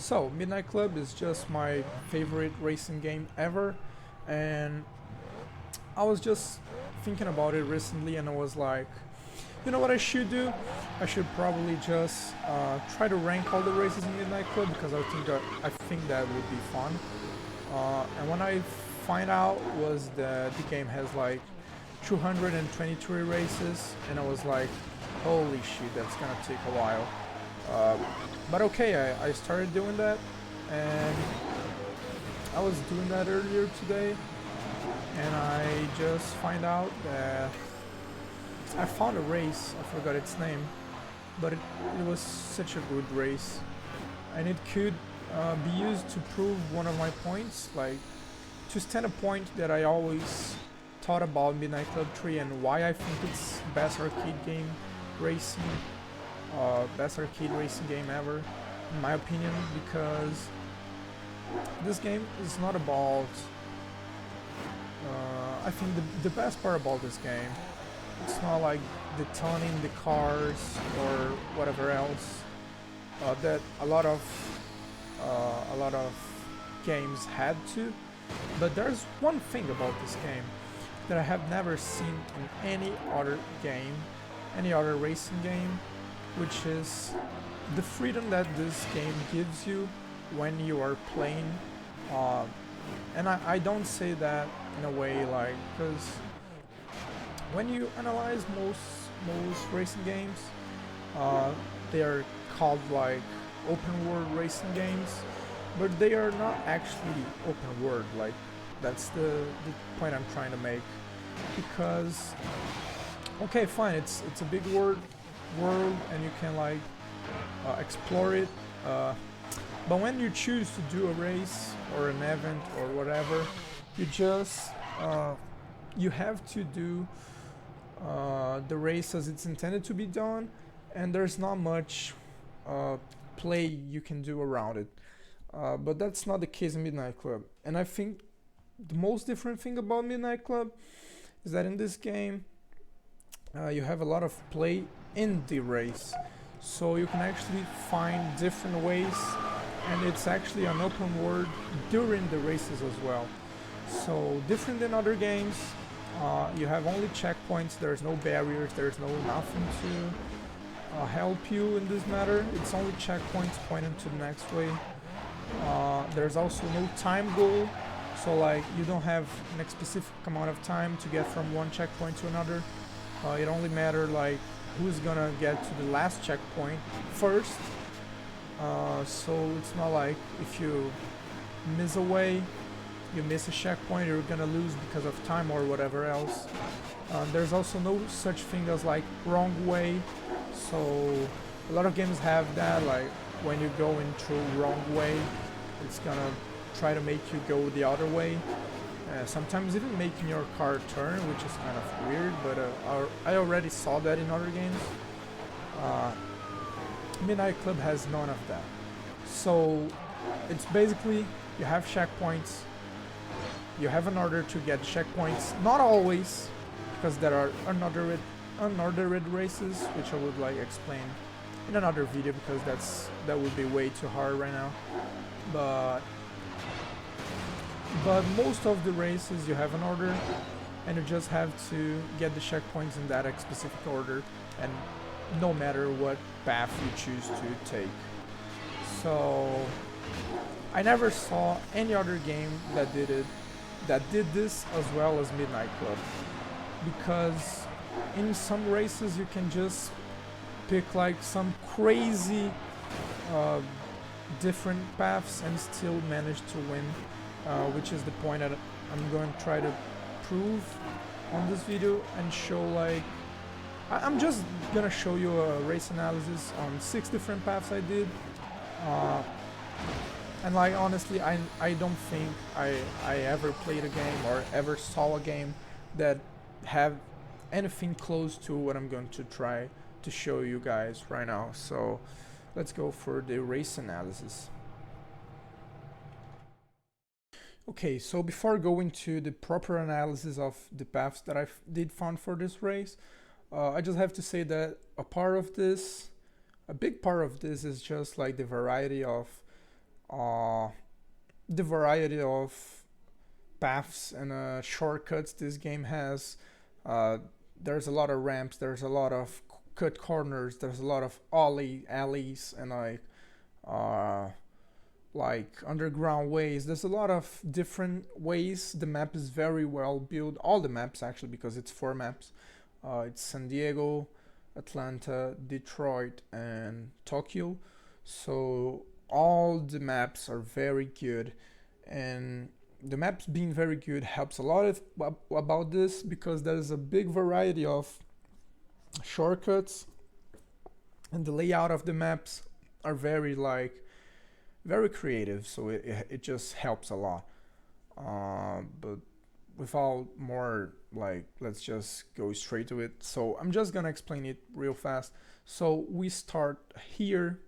So, Midnight Club is just my favorite racing game ever, and I was just thinking about it recently, and I was like, you know what I should do? I should probably just try to rank all the races in Midnight Club because I think that would be fun. And when I find out was that the game has like 223 races, and I was like, holy shit, that's gonna take a while. Uh, but okay, I started doing that, and I was doing that earlier today, and I just find out that I found a race. I forgot its name, but it was such a good race, and it could be used to prove one of my points, like to stand a point that I always thought about Midnight Club 3 and why I think it's racing, best arcade racing game ever, in my opinion, because this game is not about. I think the best part about this game, it's not like detoning the cars or whatever else that a lot of games had to. But there's one thing about this game that I have never seen in any other game, any other racing game, which is the freedom that this game gives you when you are playing. Uh, and I don't say that in a way like, because when you analyze most racing games, uh, they are called like open world racing games, but they are not actually open world. Like that's the point I'm trying to make. Because okay, fine, it's a big world, and you can like explore it. But when you choose to do a race or an event or whatever, you just you have to do the race as it's intended to be done, and there's not much play you can do around it. But that's not the case in Midnight Club. And I think the most different thing about Midnight Club is that in this game you have a lot of play in the race. So you can actually find different ways, and it's actually an open world during the races as well. So different than other games, you have only checkpoints, there's no barriers, there's no nothing to help you in this matter. It's only checkpoints pointing to the next way. There's also no time goal, so like you don't have a specific amount of time to get from one checkpoint to another. It only matters like who's gonna get to the last checkpoint first. So it's not like if you miss a way, you miss a checkpoint, you're gonna lose because of time or whatever else. There's also no such thing as like wrong way. So a lot of games have that, like when you go into wrong way, it's gonna try to make you go the other way. Sometimes even making your car turn, which is kind of weird, but I already saw that in other games. Midnight Club has none of that. So it's basically you have checkpoints, you have an order to get checkpoints, not always, because there are unordered races, which I would like explain in another video because that would be way too hard right now. But most of the races you have an order, and you just have to get the checkpoints in that specific order, and no matter what path you choose to take. So I never saw any other game that did this as well as Midnight Club, because in some races you can just pick like some crazy different paths and still manage to win, which is the point that I'm going to try to prove on this video and show. Like I'm just gonna show you a race analysis on 6 different paths I did, and like honestly I don't think I ever played a game or ever saw a game that have anything close to what I'm going to try to show you guys right now. So let's go for the race analysis. Okay, so before going to the proper analysis of the paths that I did found for this race, I just have to say that a big part of this is just like the variety of uh, the variety of paths and shortcuts this game has. Uh, there's a lot of ramps, there's a lot of cut corners, there's a lot of alleys, and uh, like underground ways. There's a lot of different ways. The map is very well built. All the maps actually, because it's 4 maps. It's San Diego, Atlanta, Detroit, and Tokyo. So all the maps are very good, and the maps being very good helps a lot about this, because there's a big variety of shortcuts, and the layout of the maps are very creative, so it just helps a lot. But without more, like, let's just go straight to it. So I'm just gonna explain it real fast. So we start here.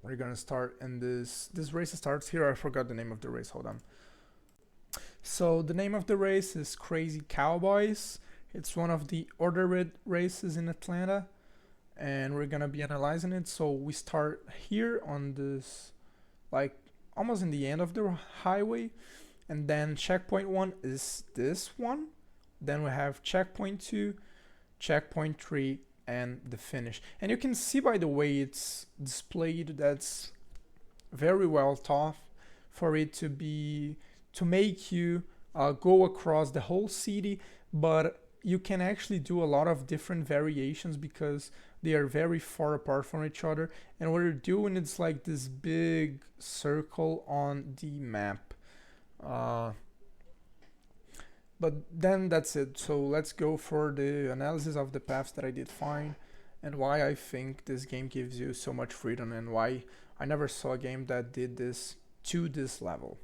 We're gonna start, and this race starts here. I forgot the name of the race. Hold on. So the name of the race is Crazy Cowboys. It's one of the ordered races in Atlanta, and we're gonna be analyzing it. So we start here on this, like, almost in the end of the highway, and then checkpoint 1 is this one. Then we have checkpoint 2, checkpoint 3, and the finish. And you can see by the way it's displayed, that's very well thought for it to make you go across the whole city, but you can actually do a lot of different variations because they are very far apart from each other. And what you're doing is like this big circle on the map. But then that's it. So let's go for the analysis of the paths that I did find, and why I think this game gives you so much freedom, and why I never saw a game that did this to this level.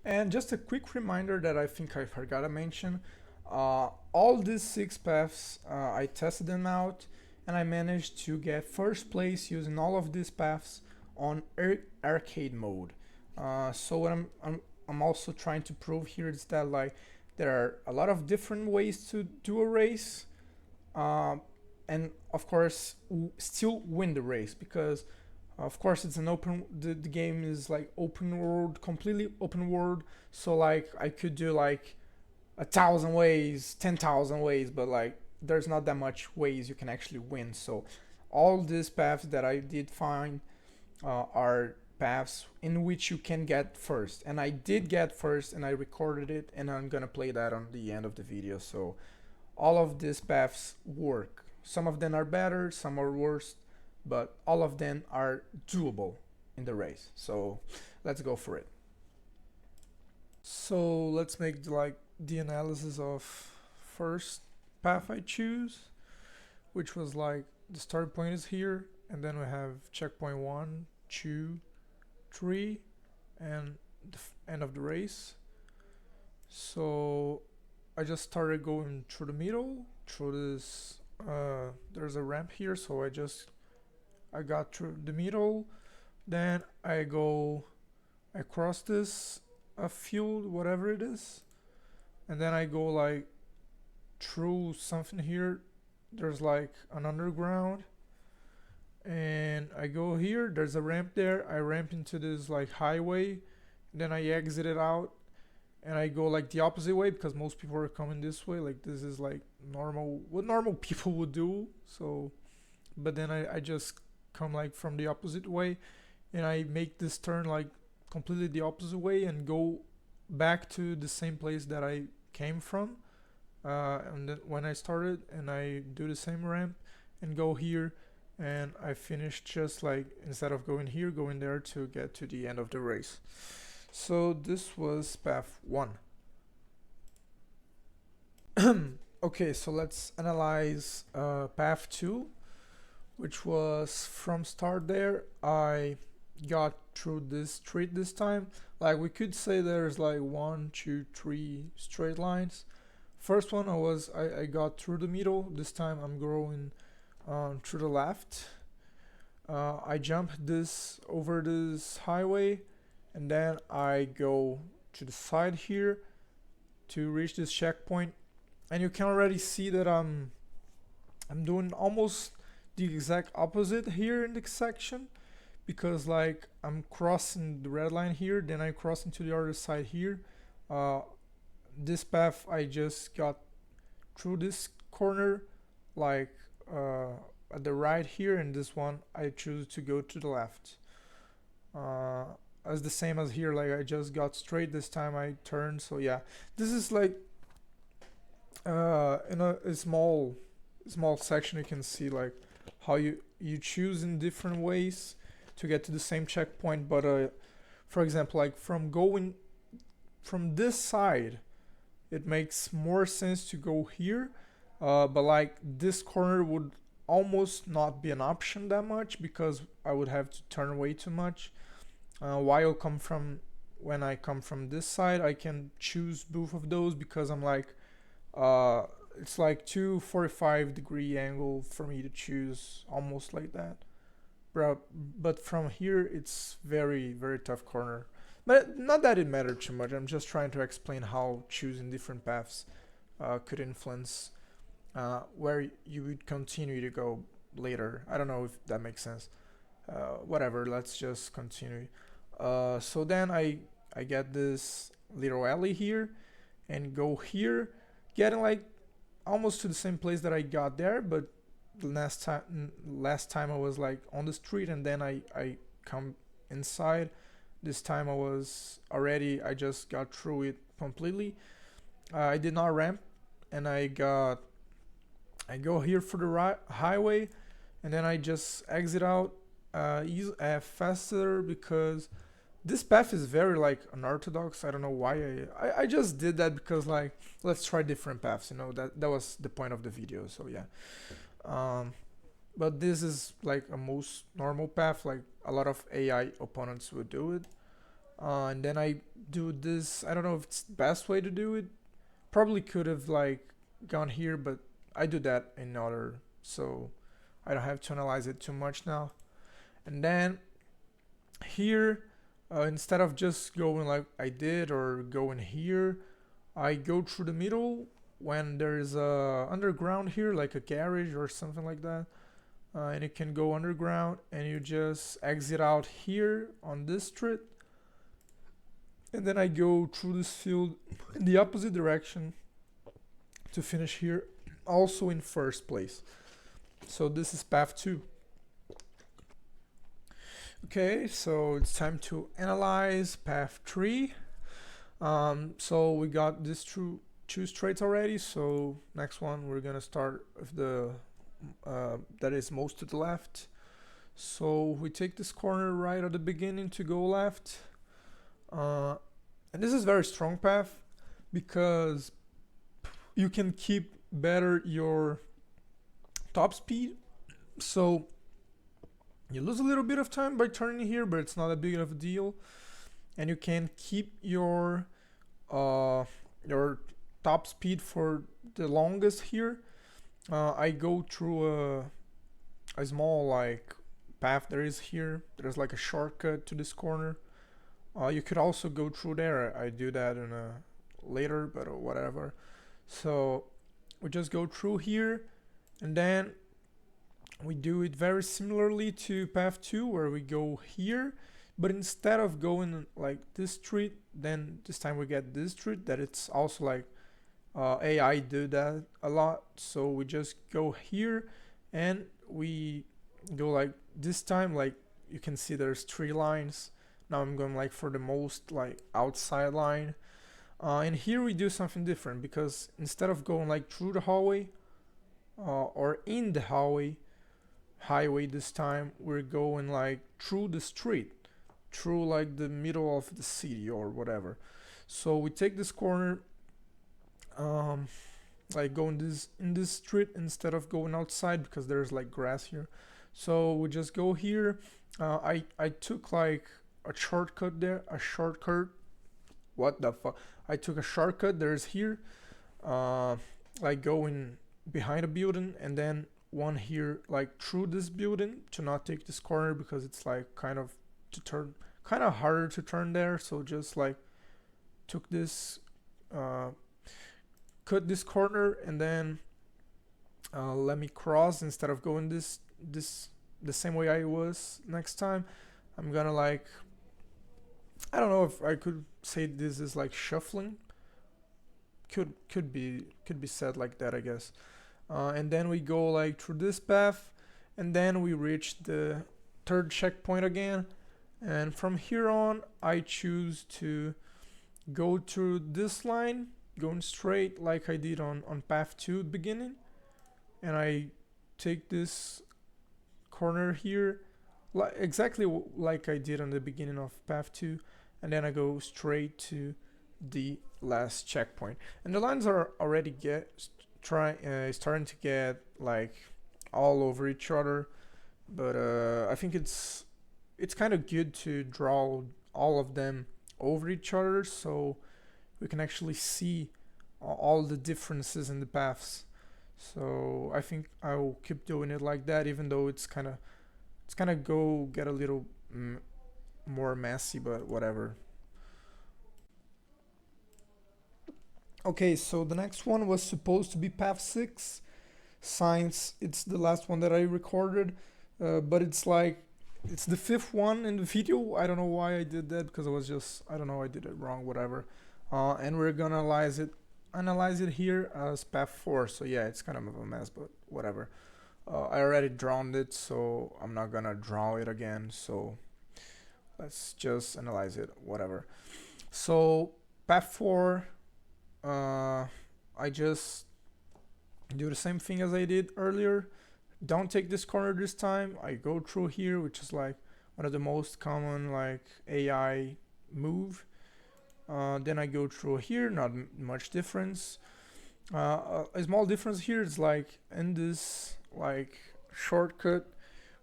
And just a quick reminder that I think I forgot to mention, all these 6 paths, I tested them out, and I managed to get first place using all of these paths on arcade mode. So what I'm also trying to prove here is that, like, there are a lot of different ways to do a race, and of course still win the race, because of course it's an the game is like open world, completely open world. So like I could do like 1,000 ways, 10,000 ways, but like there's not that much ways you can actually win. So all these paths that I did find are paths in which you can get first, and I did get first, and I recorded it, and I'm gonna play that on the end of the video. So all of these paths work. Some of them are better, some are worse, but all of them are doable in the race. So let's go for it. So let's make the analysis of first path I choose, which was like the start point is here, and then we have checkpoint 1, 2, 3, and the end of the race. So I just started going through the middle, through this, there's a ramp here, so I got through the middle, then I cross this a field, whatever it is, and then I go like through something here, there's like an underground, and I go here, there's a ramp there, I ramp into this like highway, then I exit it out, and I go like the opposite way, because most people are coming this way, like this is like what normal people would do. So but then I just come like from the opposite way, and I make this turn like completely the opposite way and go back to the same place that I came from, and then when I started, and I do the same ramp and go here, and I finished just like, instead of going here, going there to get to the end of the race. So this was path 1. Okay, so let's analyze path 2, which was from start there. I got through this street this time. Like we could say there's like 1, 2, 3 straight lines. First one I got through the middle. This time I'm going through the left. I jump over this highway, and then I go to the side here to reach this checkpoint, and you can already see that I'm doing almost the exact opposite here in this section, because like I'm crossing the red line here, then I cross into the other side here. uh, this path I just got through this corner, like uh, at the right here, and this one I choose to go to the left. uh, as the same as here, like I just got straight, this time I turned. So yeah, this is like in a small section you can see like how you choose in different ways to get to the same checkpoint. But for example, like from going from this side, it makes more sense to go here. But like this corner would almost not be an option that much because I would have to turn way too much. While come from when I come from this side, I can choose both of those because I'm like uh, it's like 245-degree angle for me to choose, almost like that. But from here it's very tough corner. But not that it mattered too much. I'm just trying to explain how choosing different paths could influence where you would continue to go later. I don't know if that makes sense. Whatever. Let's just continue. So then I get this little alley here and go here, getting like almost to the same place that I got there, but the last time I was like on the street, and then I come inside. This time I just got through it completely. I did not ramp, and I go here for the highway, and then I just exit out faster because this path is very like unorthodox. I don't know why I just did that because like let's try different paths. That was the point of the video. So yeah. But this is like a most normal path. Like a lot of AI opponents would do it. And then I do this. I don't know if it's the best way to do it. Probably could have like gone here, but I do that in order, so I don't have to analyze it too much now. And then here, instead of just going like I did or going here, I go through the middle when there's a underground here, like a garage or something like that. And you can go underground and you just exit out here on this street. And then I go through this field in the opposite direction to finish here, also in first place. So this is path 2. Okay, so it's time to analyze path 3. So we got these two straights already. So next one we're gonna start with the that is most to the left. So we take this corner right at the beginning to go left. And this is very strong path because you can keep better your top speed. So you lose a little bit of time by turning here, but it's not a big of a deal. And you can keep your top speed for the longest here. I go through a small like path there is here. There's like a shortcut to this corner. You could also go through there. I do that in a later, but whatever. So we just go through here, and then we do it very similarly to path 2, where we go here, but instead of going like this street, then this time we get this street that it's also like AI do that a lot. So we just go here and we go like this time, like you can see there's 3 lines. Now I'm going like for the most like outside line. And here we do something different because instead of going like through the hallway or in the highway this time, we're going like through the street, through like the middle of the city or whatever. So we take this corner, like going in this street instead of going outside because there's like grass here. So we just go here. I took like a shortcut there, what the fuck, I took a shortcut there's here, like going behind a building, and then one here like through this building to not take this corner because it's like kind of harder to turn there. So just like took this cut this corner, and then let me cross instead of going the same way I was next time. I'm gonna like, I don't know if I could say this is like shuffling. Could be said like that, I guess. And then we go like through this path, and then we reach the third checkpoint again. And from here on, I choose to go through this line, going straight like I did on path 2 beginning. And I take this corner here, exactly like I did on the beginning of path 2. And then I go straight to the last checkpoint. And the lines are already starting to get like all over each other. But I think it's kind of good to draw all of them over each other so we can actually see all the differences in the paths. So I think I will keep doing it like that, even though it's kind of go get a little more messy, but whatever. Okay, so the next one was supposed to be path 6. Science, it's the last one that I recorded, but it's like it's the 5th one in the video. I don't know why I did that, because I don't know, I did it wrong, whatever. And we're gonna analyze it here as path 4. So yeah, it's kind of a mess, but whatever. I already drawn it, so I'm not gonna draw it again. So let's just analyze it, whatever. So path 4, I just do the same thing as I did earlier. Don't take this corner this time. I go through here, which is like one of the most common like AI move. Then I go through here, not much difference. A small difference here is like in this like shortcut,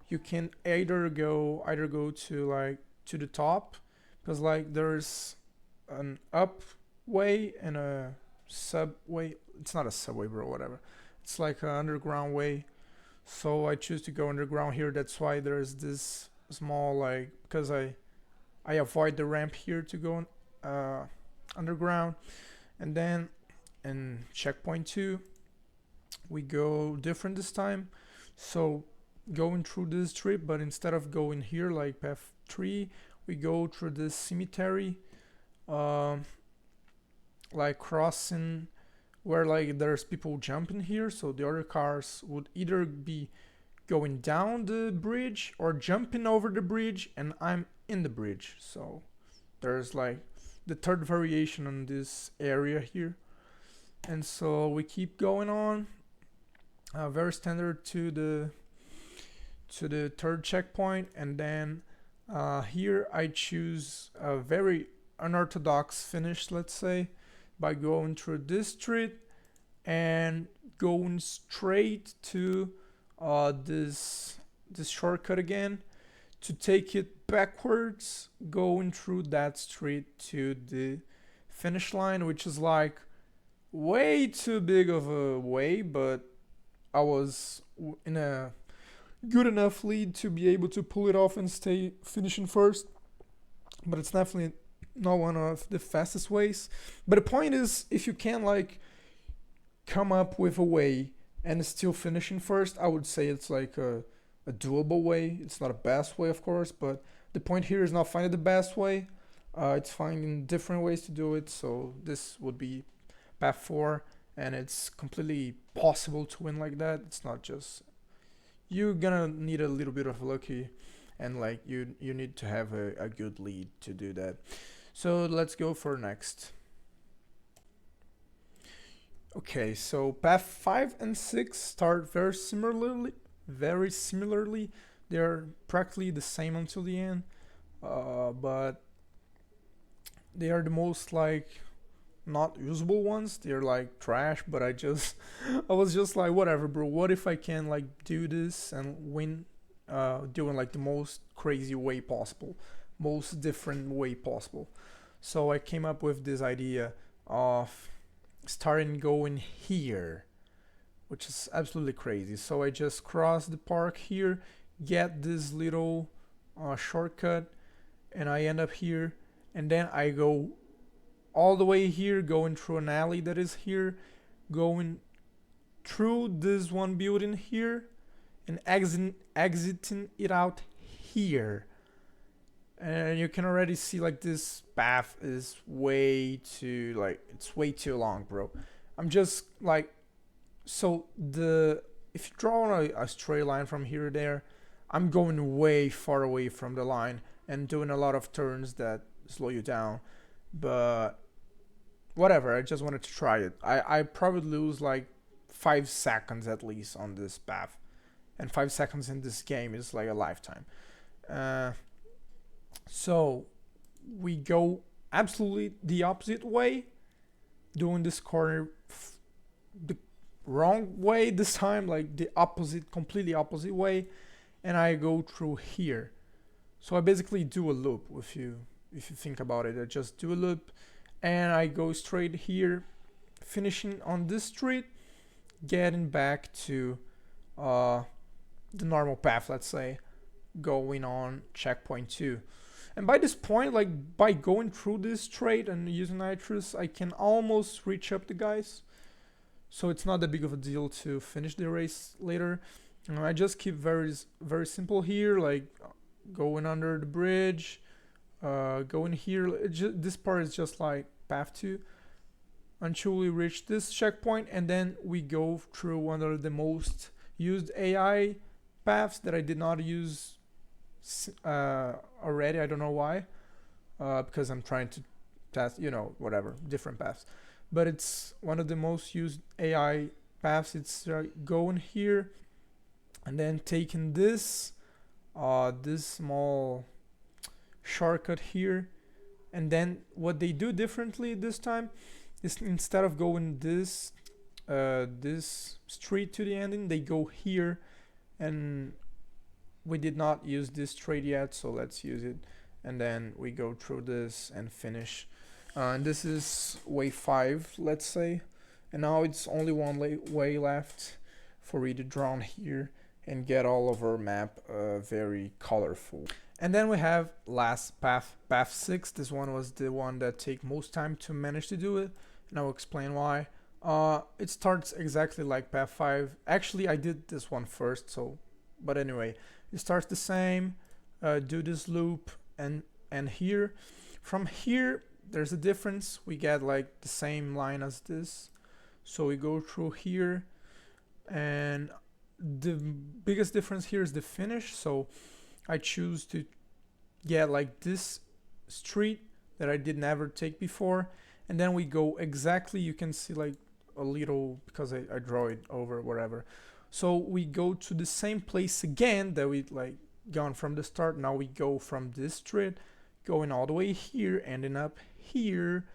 you can either go to like to the top, because like there's an up way and a subway. It's not a subway, bro, whatever. It's like an underground way. So I choose to go underground here. That's why there's this small like, because I avoid the ramp here to go underground. And then in checkpoint 2 we go different this time. So going through this trip, but instead of going here like path 3, we go through this cemetery, like crossing where like there's people jumping here, so the other cars would either be going down the bridge or jumping over the bridge, and I'm in the bridge. So there's like the third variation on this area here. And so we keep going on, very standard to the third checkpoint. And then here I choose a very unorthodox finish, let's say, by going through this street and going straight to this shortcut again, to take it backwards, going through that street to the finish line, which is like way too big of a way, but I was in a good enough lead to be able to pull it off and stay finishing first. But it's definitely not one of the fastest ways. But the point is, if you can like come up with a way and still finishing first, I would say it's like a doable way. It's not a best way, of course, but the point here is not finding the best way. It's finding different ways to do it. So this would be path 4, and it's completely possible to win like that. It's not just, you're gonna need a little bit of lucky, and like you need to have a good lead to do that. So let's go for next. Okay, so path 5 and 6 start very similarly. They're practically the same until the end, but they are the most like not usable ones. They're like trash, but I was just like, whatever, bro. What if I can like do this and win, doing like the most crazy way possible, most different way possible. So I came up with this idea of starting going here, which is absolutely crazy. So I just cross the park here, get this little shortcut, and I end up here, and then I go all the way here, going through an alley that is here, going through this one building here, and exiting it out here. and you can already see like this path is way too like it's way too long, bro. I'm just like so the if you draw a straight line from here to there, I'm going way far away from the line and doing a lot of turns that slow you down. But whatever, I just wanted to try it. I probably lose like 5 seconds at least on this path, and 5 seconds in this game is like a lifetime. Uh, so we go absolutely the opposite way, doing this corner the wrong way this time, like the opposite, completely opposite way, and I go through here. So I basically do a loop. If you think about it, I just do a loop, and I go straight here, finishing on this street, getting back to the normal path, let's say, going on checkpoint 2. And by this point, like by going through this straight and using nitrous, I can almost reach up the guys. So it's not that big of a deal to finish the race later. I just keep very simple here, like going under the bridge, going here. This part is just like path 2 until we reach this checkpoint, and then we go through one of the most used AI paths that I did not use already. I don't know why, because I'm trying to test, whatever, different paths. But it's one of the most used AI paths. It's going here and then taking this small shortcut here, and then what they do differently this time is instead of going this street to the ending, they go here, and we did not use this trade yet, so let's use it, and then we go through this and finish. And this is way 5, let's say, and now it's only one way left for we to drown here and get all of our map very colorful. And then we have last path, path 6. This one was the one that take most time to manage to do it, and I'll explain why. It starts exactly like path 5. Actually, I did this one first, but anyway, it starts the same. Do this loop, and here, from here, there's a difference. We get like the same line as this, so we go through here, and the biggest difference here is the finish. So I choose to get like this street that I did never take before, and then we go exactly, you can see like a little, because I draw it over whatever. So we go to the same place again that we like gone from the start. Now we go from this street going all the way here, ending up here,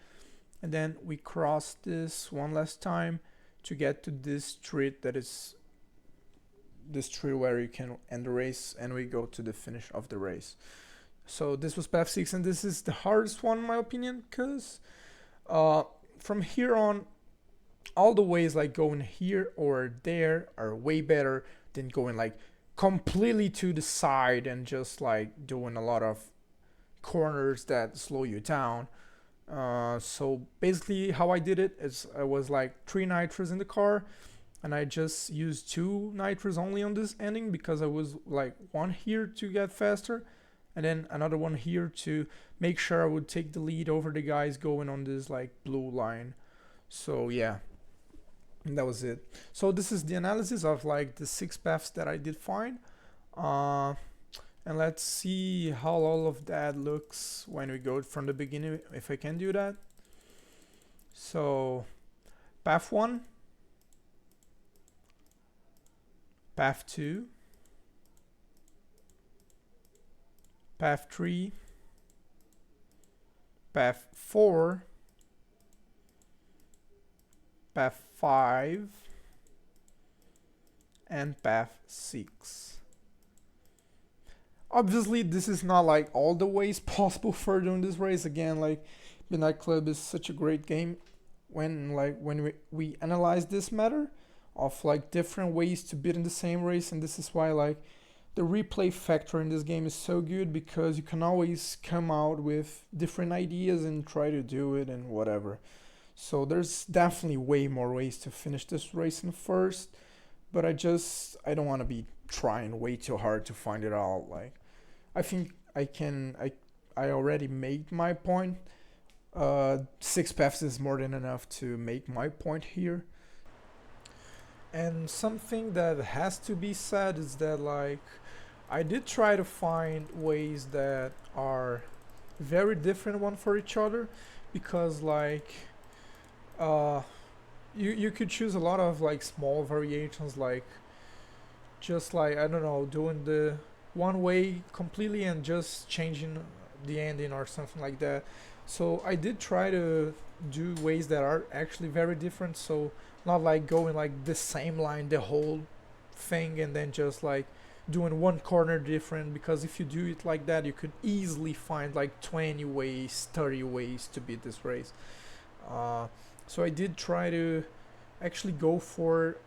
and then we cross this one last time to get to this street that is the street where you can end the race, and we go to the finish of the race. So this was path 6, and this is the hardest one in my opinion, because from here on, all the ways like going here or there are way better than going like completely to the side and just like doing a lot of corners that slow you down. So basically how I did it is I was like 3 nitros in the car, and I just used 2 nitros only on this ending, because I was like one here to get faster, and then another one here to make sure I would take the lead over the guys going on this like blue line. So yeah, and that was it. So this is the analysis of like the 6 paths that I did find, and let's see how all of that looks when we go from the beginning, if I can do that. So path 1, path 2, path 3, path 4, path 5, and path 6. Obviously this is not like all the ways possible for doing this race. Again, like Midnightclub is such a great game when we analyze this matter of like different ways to beat in the same race, and this is why like the replay factor in this game is so good, because you can always come out with different ideas and try to do it and whatever. So there's definitely way more ways to finish this race than first, but I don't want to be trying way too hard to find it all. Like I think I I already made my point. 6 paths is more than enough to make my point here. And something that has to be said is that like I did try to find ways that are very different one for each other, because like uh, you could choose a lot of like small variations, like just like I don't know, doing the one way completely and just changing the ending or something like that. So I did try to do ways that are actually very different, so not like going like the same line the whole thing and then just like doing one corner different, because if you do it like that you could easily find like 20 ways, 30 ways to beat this race. So I did try to actually go for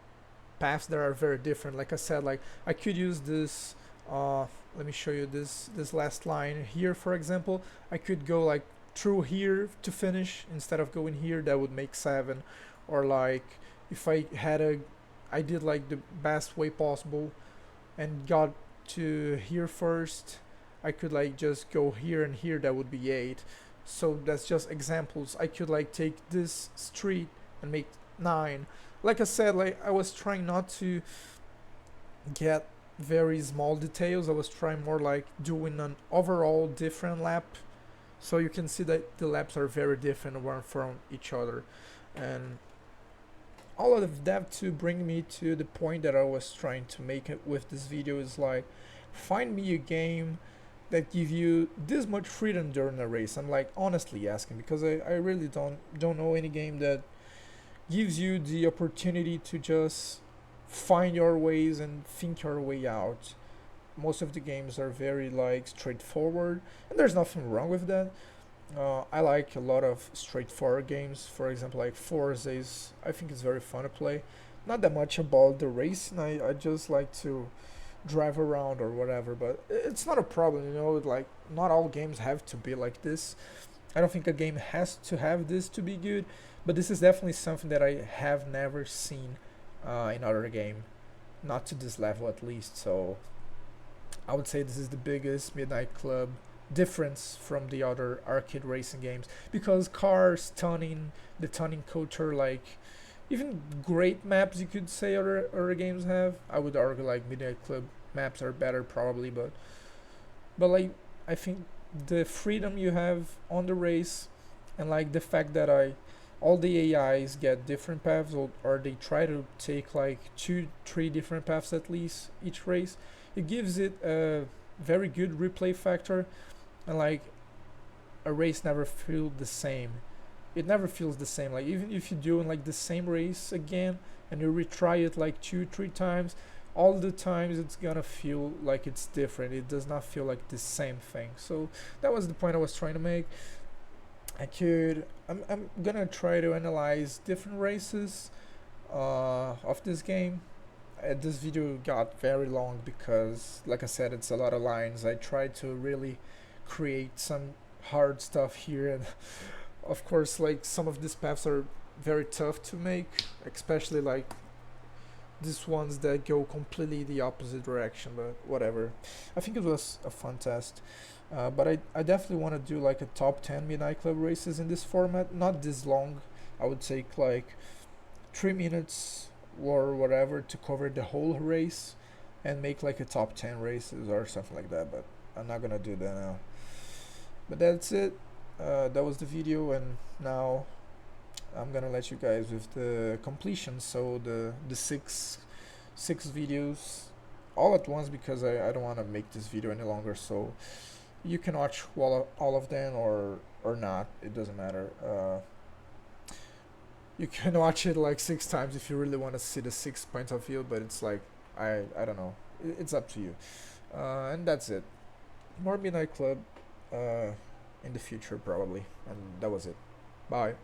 paths that are very different. Like I said, like I could use this let me show you this last line here, for example. I could go like through here to finish instead of going here. That would make 7. Or like if I did like the best way possible and got to here first, I could like just go here and here, that would be 8. So that's just examples. I could like take this street and make 9. Like I said, like I was trying not to get very small details. I was trying more like doing an overall different lap, so you can see that the laps are very different one from each other. And all of that to bring me to the point that I was trying to make it with this video is like, find me a game that give you this much freedom during a race. I'm like honestly asking, because I really don't know any game that gives you the opportunity to just find your ways and think your way out. Most of the games are very like straightforward, and there's nothing wrong with that. I like a lot of straightforward games. For example, like Forza is, I think it's very fun to play. Not that much about the racing. I just like to drive around or whatever, but it's not a problem, you know. Like not all games have to be like this. I don't think a game has to have this to be good, but this is definitely something that I have never seen in other game, not to this level at least. So I would say this is the biggest Midnightclub difference from the other arcade racing games, because cars, tuning, the tuning culture, like even great maps you could say other games have. I would argue like Midnightclub maps are better probably, but like I think the freedom you have on the race, and like the fact that all the AIs get different paths, or they try to take like 2-3 different paths at least each race, it gives it a very good replay factor. And like a race never feels the same. It never feels the same. Like even if you're doing like the same race again and you retry it like 2-3 times, all the times it's gonna feel like it's different. It does not feel like the same thing. So that was the point I was trying to make. I'm gonna try to analyze different races of this game. This video got very long because, like I said, it's a lot of lines. I tried to really create some hard stuff here, and of course like some of these paths are very tough to make, especially like these ones that go completely the opposite direction, but whatever. I think it was a fun test. But I definitely want to do like a top 10 Midnightclub races in this format, not this long. I would take like 3 minutes or whatever to cover the whole race and make like a top 10 races or something like that, but I'm not gonna do that now. But that's it. That was the video, and now I'm gonna let you guys with the completion. So the six videos all at once, because I don't want to make this video any longer. So you can watch all of them or not. It doesn't matter. You can watch it like 6 times if you really want to see the 6 points of view. But it's like I don't know. It's up to you. And that's it. More Midnightclub in the future probably. And that was it. Bye.